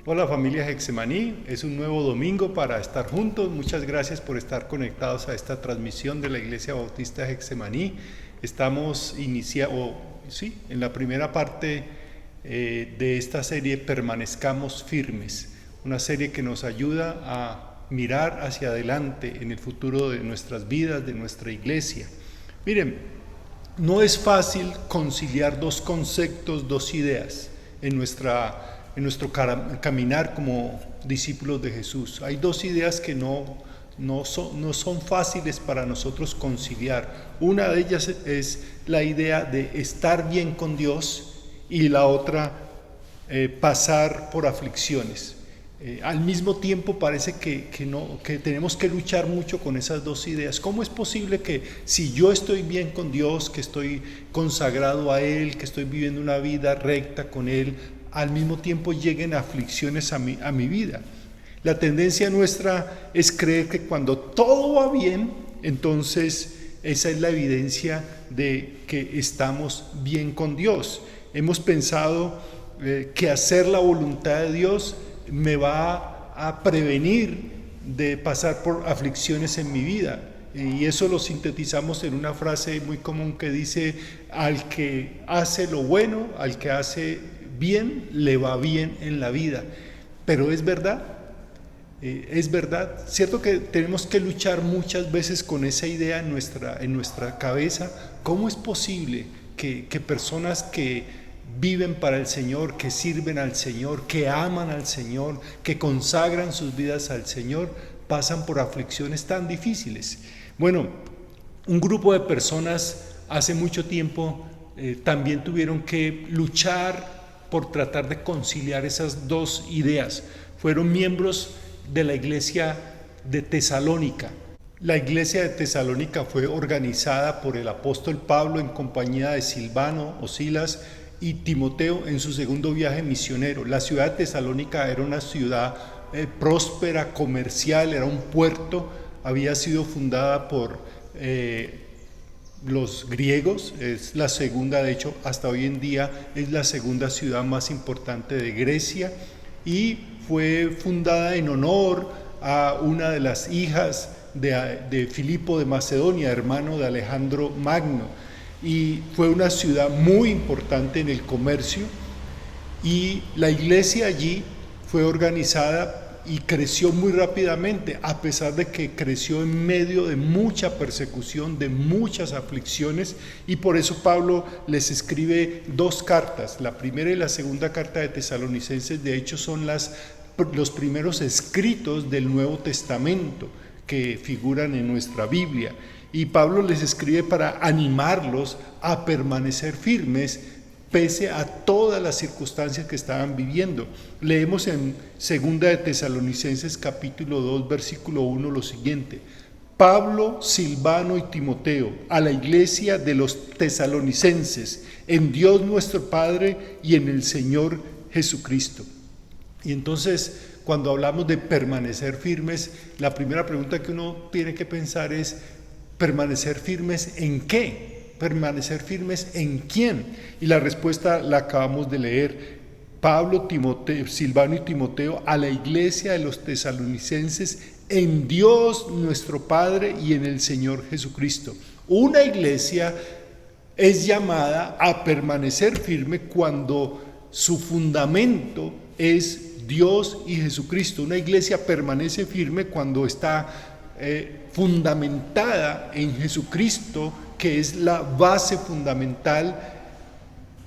Hola familia Getsemaní, es un nuevo domingo para estar juntos. Muchas gracias por estar conectados a esta transmisión de la Iglesia Bautista Getsemaní. Estamos en la primera parte de esta serie Permanezcamos Firmes, una serie que nos ayuda a mirar hacia adelante en el futuro de nuestras vidas, de nuestra iglesia. Miren, no es fácil conciliar dos conceptos, dos ideas en nuestro caminar como discípulos de Jesús. Hay dos ideas que no son fáciles para nosotros conciliar. Una de ellas es la idea de estar bien con Dios y la otra pasar por aflicciones. Al mismo tiempo parece que tenemos que luchar mucho con esas dos ideas. ¿Cómo es posible que si yo estoy bien con Dios, que estoy consagrado a Él, que estoy viviendo una vida recta con Él, al mismo tiempo lleguen aflicciones a mi vida? La tendencia nuestra es creer que cuando todo va bien, entonces esa es la evidencia de que estamos bien con Dios. Hemos pensado que hacer la voluntad de Dios me va a prevenir de pasar por aflicciones en mi vida. Y eso lo sintetizamos en una frase muy común que dice: al que hace lo bueno, al que hace bien, le va bien en la vida. Pero es verdad, cierto que tenemos que luchar muchas veces con esa idea en nuestra cabeza. ¿Cómo es posible que personas que viven para el Señor, que sirven al Señor, que aman al Señor, que consagran sus vidas al Señor, pasan por aflicciones tan difíciles? Bueno, un grupo de personas hace mucho tiempo también tuvieron que luchar por tratar de conciliar esas dos ideas. Fueron miembros de la iglesia de Tesalónica. La iglesia de Tesalónica fue organizada por el apóstol Pablo en compañía de Silvano o Silas y Timoteo en su segundo viaje misionero. La ciudad de Tesalónica era una ciudad próspera, comercial, era un puerto, había sido fundada por los griegos, es la segunda, de hecho hasta hoy en día es la segunda ciudad más importante de Grecia, y fue fundada en honor a una de las hijas de Filipo de Macedonia, hermano de Alejandro Magno, y fue una ciudad muy importante en el comercio. Y la iglesia allí fue organizada y creció muy rápidamente, a pesar de que creció en medio de mucha persecución, de muchas aflicciones, y por eso Pablo les escribe dos cartas. La primera y la segunda carta de Tesalonicenses, de hecho, son los primeros escritos del Nuevo Testamento que figuran en nuestra Biblia. Y Pablo les escribe para animarlos a permanecer firmes pese a todas las circunstancias que estaban viviendo. Leemos en 2 de Tesalonicenses capítulo 2 versículo 1 lo siguiente: Pablo, Silvano y Timoteo, a la iglesia de los tesalonicenses, en Dios nuestro Padre y en el Señor Jesucristo. Y entonces, cuando hablamos de permanecer firmes, la primera pregunta que uno tiene que pensar es: ¿permanecer firmes en qué? ¿Permanecer firmes en quién? Y la respuesta la acabamos de leer. Pablo, Timoteo, Silvano y Timoteo, a la iglesia de los tesalonicenses, en Dios nuestro Padre y en el Señor Jesucristo. Una iglesia es llamada a permanecer firme cuando su fundamento es Dios y Jesucristo. Una iglesia permanece firme cuando está fundamentada en Jesucristo, que es la base fundamental,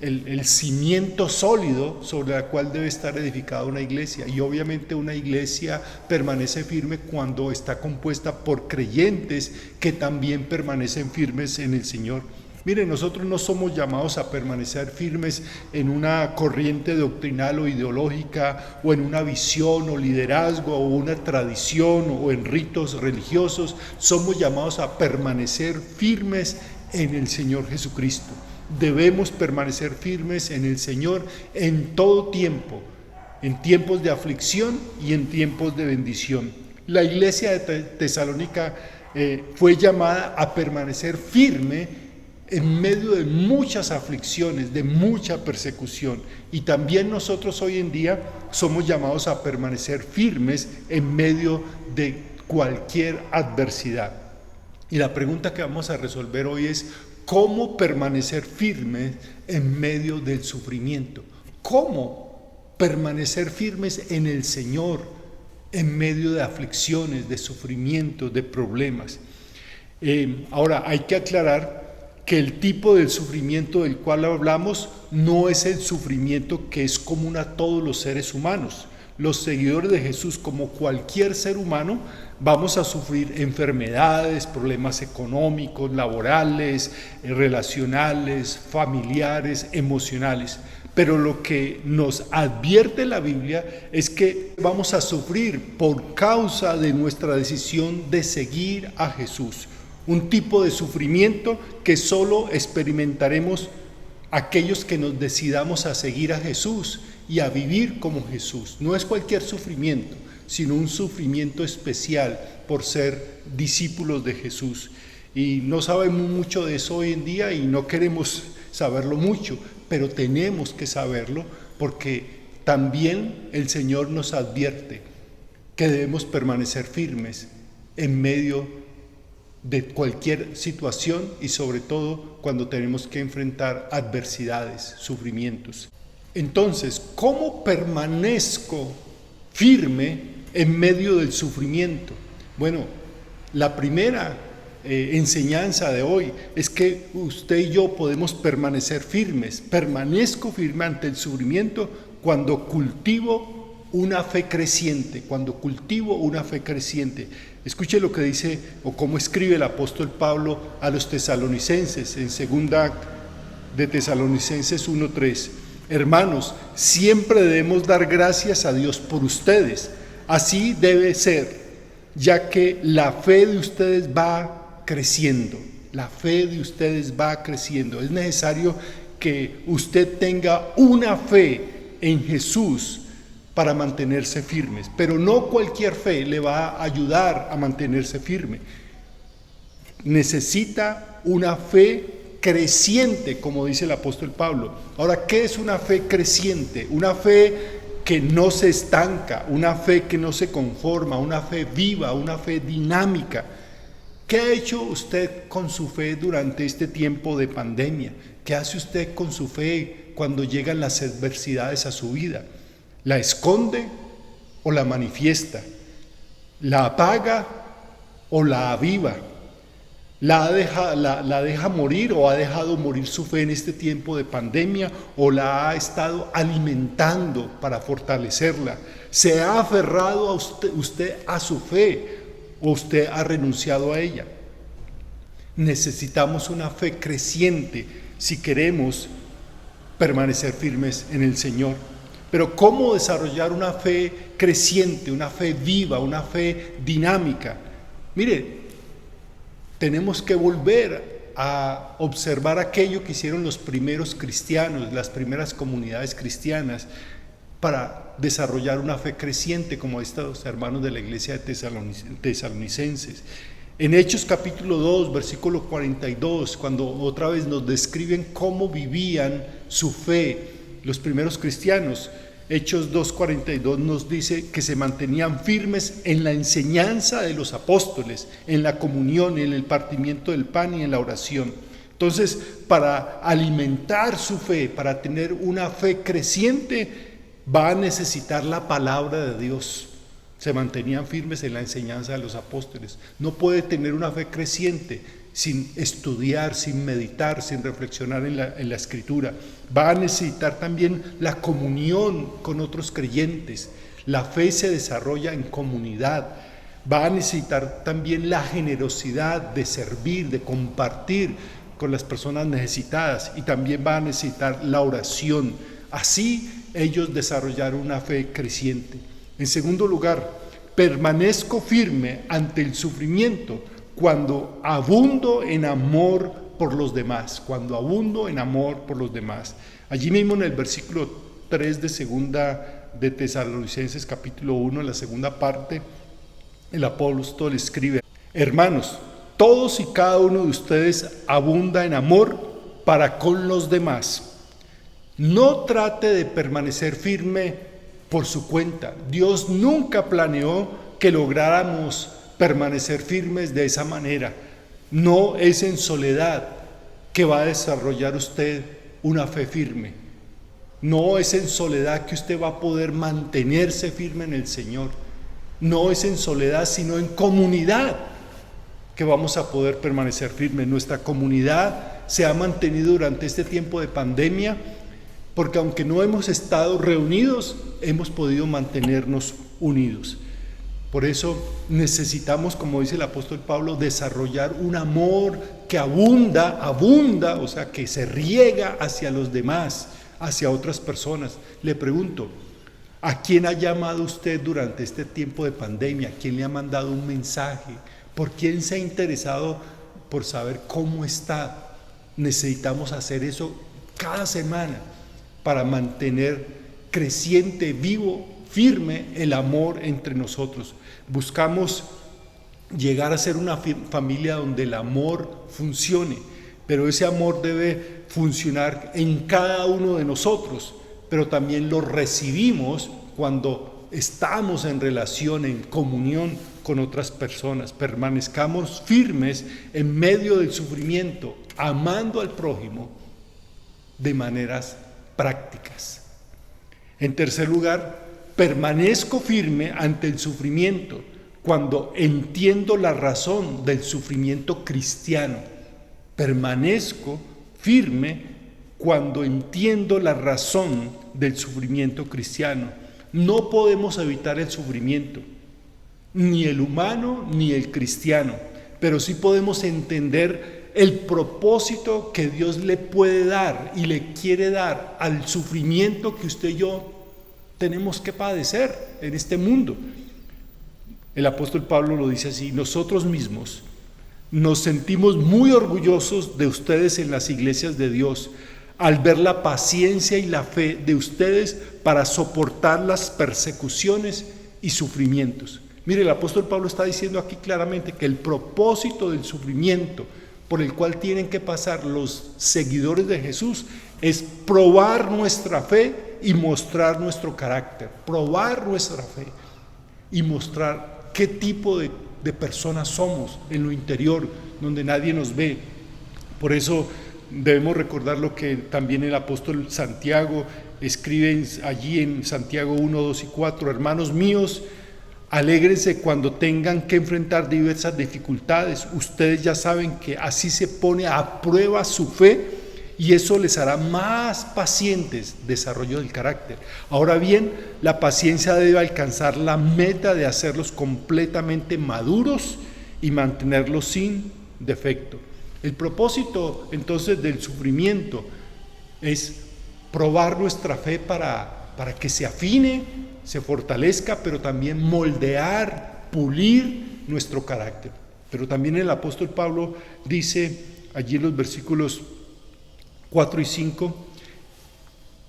el cimiento sólido sobre la cual debe estar edificada una iglesia. Y obviamente una iglesia permanece firme cuando está compuesta por creyentes que también permanecen firmes en el Señor. Miren, nosotros no somos llamados a permanecer firmes en una corriente doctrinal o ideológica, o en una visión o liderazgo o una tradición o en ritos religiosos. Somos llamados a permanecer firmes en el Señor Jesucristo. Debemos permanecer firmes en el Señor en todo tiempo, en tiempos de aflicción y en tiempos de bendición. La iglesia de Tesalónica fue llamada a permanecer firme en medio de muchas aflicciones, de mucha persecución. Y también nosotros hoy en día somos llamados a permanecer firmes en medio de cualquier adversidad. Y la pregunta que vamos a resolver hoy es: ¿cómo permanecer firmes en medio del sufrimiento? ¿Cómo permanecer firmes en el Señor en medio de aflicciones, de sufrimientos, de problemas? Ahora, hay que aclarar que el tipo del sufrimiento del cual hablamos no es el sufrimiento que es común a todos los seres humanos. Los seguidores de Jesús, como cualquier ser humano, vamos a sufrir enfermedades, problemas económicos, laborales, relacionales, familiares, emocionales. Pero lo que nos advierte la Biblia es que vamos a sufrir por causa de nuestra decisión de seguir a Jesús. Un tipo de sufrimiento que solo experimentaremos aquellos que nos decidamos a seguir a Jesús y a vivir como Jesús. No es cualquier sufrimiento, sino un sufrimiento especial por ser discípulos de Jesús. Y no sabemos mucho de eso hoy en día y no queremos saberlo mucho, pero tenemos que saberlo porque también el Señor nos advierte que debemos permanecer firmes en medio de cualquier situación y sobre todo cuando tenemos que enfrentar adversidades, sufrimientos. Entonces, ¿cómo permanezco firme en medio del sufrimiento? Bueno, la primera enseñanza de hoy es que usted y yo podemos permanecer firmes. Permanezco firme ante el sufrimiento cuando cultivo una fe creciente, Escuche lo que dice o cómo escribe el apóstol Pablo a los tesalonicenses en segunda de Tesalonicenses 1:3. Hermanos, siempre debemos dar gracias a Dios por ustedes. Así debe ser, ya que la fe de ustedes va creciendo. Es necesario que usted tenga una fe en Jesús para mantenerse firmes, pero no cualquier fe le va a ayudar a mantenerse firme. Necesita una fe creciente, como dice el apóstol Pablo. Ahora, ¿qué es una fe creciente? Una fe que no se estanca, una fe que no se conforma, una fe viva, una fe dinámica. ¿Qué ha hecho usted con su fe durante este tiempo de pandemia? ¿Qué hace usted con su fe cuando llegan las adversidades a su vida? ¿La esconde o la manifiesta? ¿La apaga o la aviva? ¿La deja morir o ha dejado morir su fe en este tiempo de pandemia o la ha estado alimentando para fortalecerla? ¿Se ha aferrado a usted a su fe o usted ha renunciado a ella? Necesitamos una fe creciente si queremos permanecer firmes en el Señor. Pero ¿cómo desarrollar una fe creciente, una fe viva, una fe dinámica? Mire, tenemos que volver a observar aquello que hicieron los primeros cristianos, las primeras comunidades cristianas, para desarrollar una fe creciente como estos hermanos de la iglesia de tesalonicenses. En Hechos capítulo 2, versículo 42, cuando otra vez nos describen cómo vivían su fe los primeros cristianos, Hechos 2:42 nos dice que se mantenían firmes en la enseñanza de los apóstoles, en la comunión, en el partimiento del pan y en la oración. Entonces, para alimentar su fe, para tener una fe creciente, va a necesitar la palabra de Dios. Se mantenían firmes en la enseñanza de los apóstoles. No puede tener una fe creciente sin estudiar, sin meditar, sin reflexionar en la Escritura. Va a necesitar también la comunión con otros creyentes. La fe se desarrolla en comunidad. Va a necesitar también la generosidad de servir, de compartir con las personas necesitadas, y también va a necesitar la oración. Así ellos desarrollaron una fe creciente. En segundo lugar, permanezco firme ante el sufrimiento cuando abundo en amor por los demás, Allí mismo en el versículo 3 de segunda de Tesalonicenses capítulo 1, en la segunda parte, el apóstol escribe: hermanos, todos y cada uno de ustedes abunda en amor para con los demás. No trate de permanecer firme por su cuenta. Dios nunca planeó que lográramos permanecer firmes de esa manera. No es en soledad que va a desarrollar usted una fe firme. No es en soledad que usted va a poder mantenerse firme en el Señor. No es en soledad, sino en comunidad que vamos a poder permanecer firmes. Nuestra comunidad se ha mantenido durante este tiempo de pandemia, porque aunque no hemos estado reunidos, hemos podido mantenernos unidos. Por eso necesitamos, como dice el apóstol Pablo, desarrollar un amor que abunda, o sea, que se riega hacia los demás, hacia otras personas. Le pregunto, ¿a quién ha llamado usted durante este tiempo de pandemia? ¿A quién le ha mandado un mensaje? ¿Por quién se ha interesado por saber cómo está? Necesitamos hacer eso cada semana para mantener creciente, vivo, firme el amor entre nosotros. Buscamos llegar a ser una familia donde el amor funcione, pero ese amor debe funcionar en cada uno de nosotros, pero también lo recibimos cuando estamos en relación, en comunión con otras personas. Permanezcamos firmes en medio del sufrimiento, amando al prójimo de maneras prácticas. En tercer lugar, permanezco firme ante el sufrimiento cuando entiendo la razón del sufrimiento cristiano. Permanezco firme cuando entiendo la razón del sufrimiento cristiano. No podemos evitar el sufrimiento, ni el humano ni el cristiano, pero sí podemos entender el propósito que Dios le puede dar y le quiere dar al sufrimiento que usted y yo tenemos que padecer en este mundo. El apóstol Pablo lo dice así: nosotros mismos nos sentimos muy orgullosos de ustedes en las iglesias de Dios, al ver la paciencia y la fe de ustedes para soportar las persecuciones y sufrimientos. Mire, el apóstol Pablo está diciendo aquí claramente que el propósito del sufrimiento por el cual tienen que pasar los seguidores de Jesús es probar nuestra fe y mostrar nuestro carácter, probar nuestra fe y mostrar qué tipo de personas somos en lo interior, donde nadie nos ve. Por eso debemos recordar lo que también el apóstol Santiago escribe allí en Santiago 1, 2 y 4: hermanos míos, alégrense cuando tengan que enfrentar diversas dificultades. Ustedes ya saben que así se pone a prueba su fe y eso les hará más pacientes, desarrollo del carácter. Ahora bien, la paciencia debe alcanzar la meta de hacerlos completamente maduros y mantenerlos sin defecto. El propósito entonces del sufrimiento es probar nuestra fe para que se afine, se fortalezca, pero también moldear, pulir nuestro carácter. Pero también el apóstol Pablo dice allí en los versículos 4 y 5,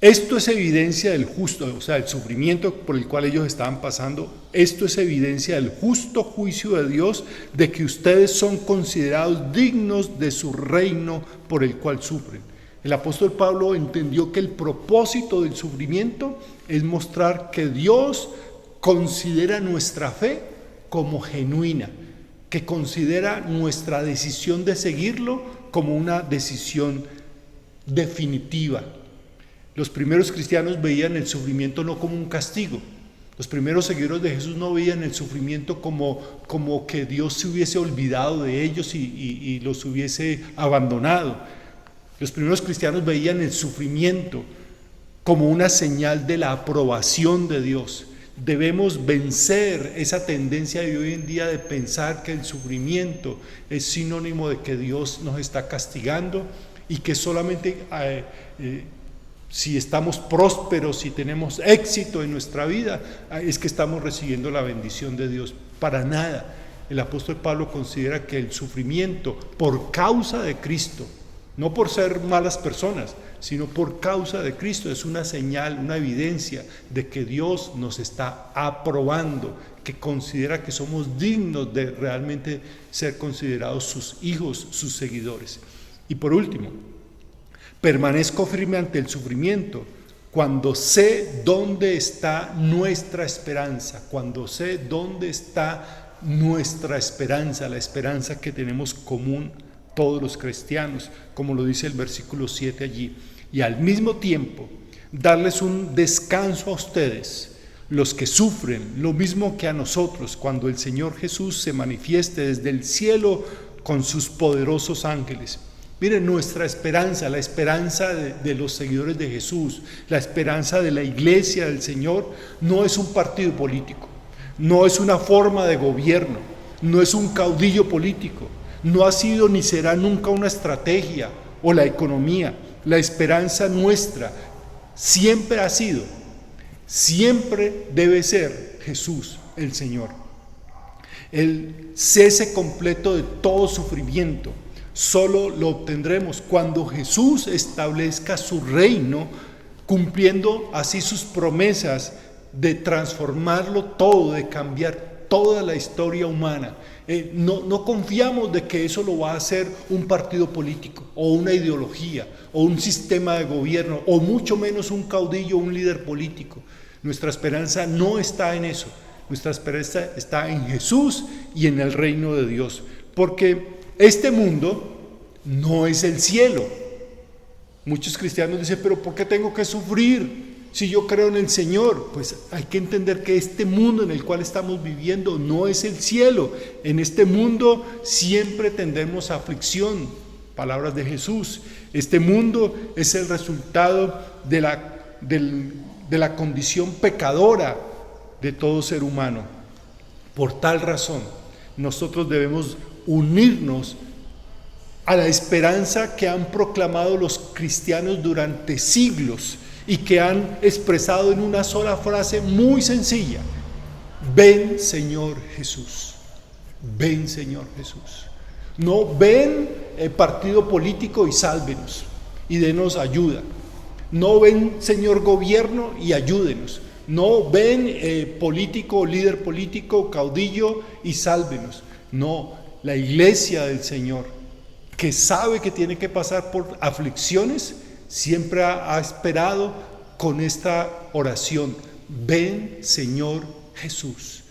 esto es evidencia del justo, o sea, el sufrimiento por el cual ellos estaban pasando, esto es evidencia del justo juicio de Dios, de que ustedes son considerados dignos de su reino por el cual sufren. El apóstol Pablo entendió que el propósito del sufrimiento es mostrar que Dios considera nuestra fe como genuina, que considera nuestra decisión de seguirlo como una decisión definitiva. Los primeros cristianos veían el sufrimiento no como un castigo. Los primeros seguidores de Jesús no veían el sufrimiento como que Dios se hubiese olvidado de ellos y los hubiese abandonado. Los primeros cristianos veían el sufrimiento como una señal de la aprobación de Dios. Debemos vencer esa tendencia de hoy en día de pensar que el sufrimiento es sinónimo de que Dios nos está castigando y que solamente si estamos prósperos, si tenemos éxito en nuestra vida, es que estamos recibiendo la bendición de Dios. Para nada. El apóstol Pablo considera que el sufrimiento por causa de Cristo no por ser malas personas, sino por causa de Cristo. Es una señal, una evidencia de que Dios nos está aprobando, que considera que somos dignos de realmente ser considerados sus hijos, sus seguidores. Y por último, permanezco firme ante el sufrimiento cuando sé dónde está nuestra esperanza, cuando sé dónde está nuestra esperanza, la esperanza que tenemos común todos los cristianos, como lo dice el versículo 7 allí, y al mismo tiempo darles un descanso a ustedes, los que sufren, lo mismo que a nosotros, cuando el Señor Jesús se manifieste desde el cielo con sus poderosos ángeles. Miren, nuestra esperanza, la esperanza de los seguidores de Jesús, la esperanza de la iglesia del Señor, no es un partido político, no es una forma de gobierno, no es un caudillo político, no ha sido ni será nunca una estrategia o la economía. La esperanza nuestra siempre ha sido, siempre debe ser Jesús el Señor. El cese completo de todo sufrimiento solo lo obtendremos cuando Jesús establezca su reino, cumpliendo así sus promesas de transformarlo todo, de cambiar toda la historia humana. No confiamos de que eso lo va a hacer un partido político o una ideología o un sistema de gobierno o mucho menos un caudillo o un líder político. Nuestra esperanza no está en eso. Nuestra esperanza está en Jesús y en el reino de Dios, porque este mundo no es el cielo. Muchos cristianos dicen, pero ¿por qué tengo que sufrir si yo creo en el Señor? Pues hay que entender que este mundo en el cual estamos viviendo no es el cielo. En este mundo siempre tendremos aflicción, palabras de Jesús. Este mundo es el resultado de la condición pecadora de todo ser humano. Por tal razón, nosotros debemos unirnos a la esperanza que han proclamado los cristianos durante siglos y que han expresado en una sola frase muy sencilla: ven Señor Jesús, ven Señor Jesús. No ven partido político y sálvenos y denos ayuda. No ven Señor gobierno y ayúdenos. No ven político, líder político, caudillo y sálvenos. No, la iglesia del Señor, que sabe que tiene que pasar por aflicciones, siempre ha esperado con esta oración: ven Señor Jesús.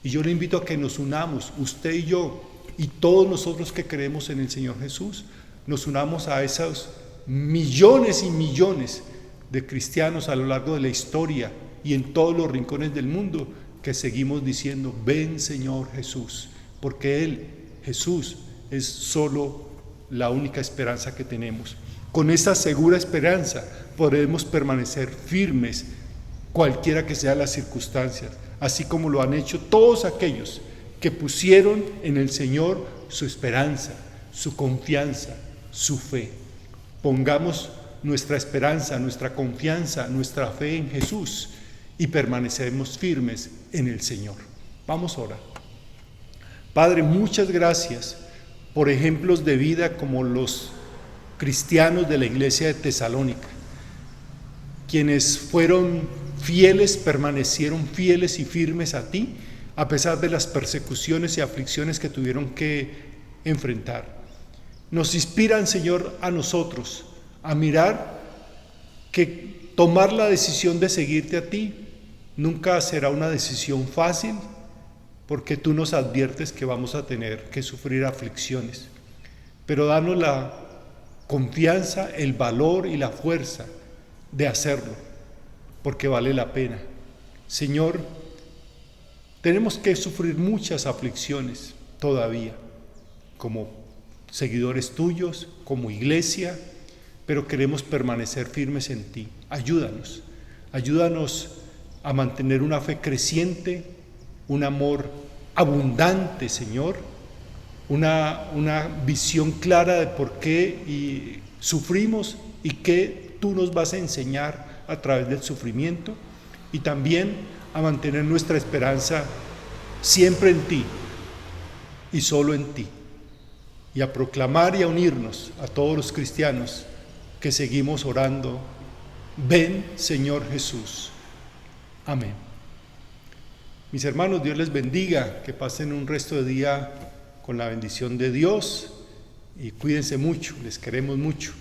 Y yo le invito a que nos unamos, usted y yo, y todos nosotros que creemos en el Señor Jesús, nos unamos a esos millones y millones de cristianos a lo largo de la historia y en todos los rincones del mundo, que seguimos diciendo: ven Señor Jesús, porque Él, Jesús, es solo la única esperanza que tenemos. Con esa segura esperanza podremos permanecer firmes cualquiera que sean las circunstancias, así como lo han hecho todos aquellos que pusieron en el Señor su esperanza, su confianza, su fe. Pongamos nuestra esperanza, nuestra confianza, nuestra fe en Jesús y permaneceremos firmes en el Señor. Vamos a orar. Padre, muchas gracias por ejemplos de vida como los cristianos de la iglesia de Tesalónica, quienes fueron fieles, permanecieron fieles y firmes a ti, a pesar de las persecuciones y aflicciones que tuvieron que enfrentar. Nos inspiran, Señor, a nosotros a mirar que tomar la decisión de seguirte a ti nunca será una decisión fácil, porque tú nos adviertes que vamos a tener que sufrir aflicciones, pero danos la confianza, el valor y la fuerza de hacerlo, porque vale la pena. Señor, tenemos que sufrir muchas aflicciones todavía, como seguidores tuyos, como iglesia, pero queremos permanecer firmes en ti. Ayúdanos a mantener una fe creciente, un amor abundante, Señor, una visión clara de por qué sufrimos y qué tú nos vas a enseñar a través del sufrimiento, y también a mantener nuestra esperanza siempre en ti y solo en ti. y a proclamar y a unirnos a todos los cristianos que seguimos orando: ven, Señor Jesús. Amén. Mis hermanos, Dios les bendiga, que pasen un resto de día con la bendición de Dios y cuídense mucho, les queremos mucho.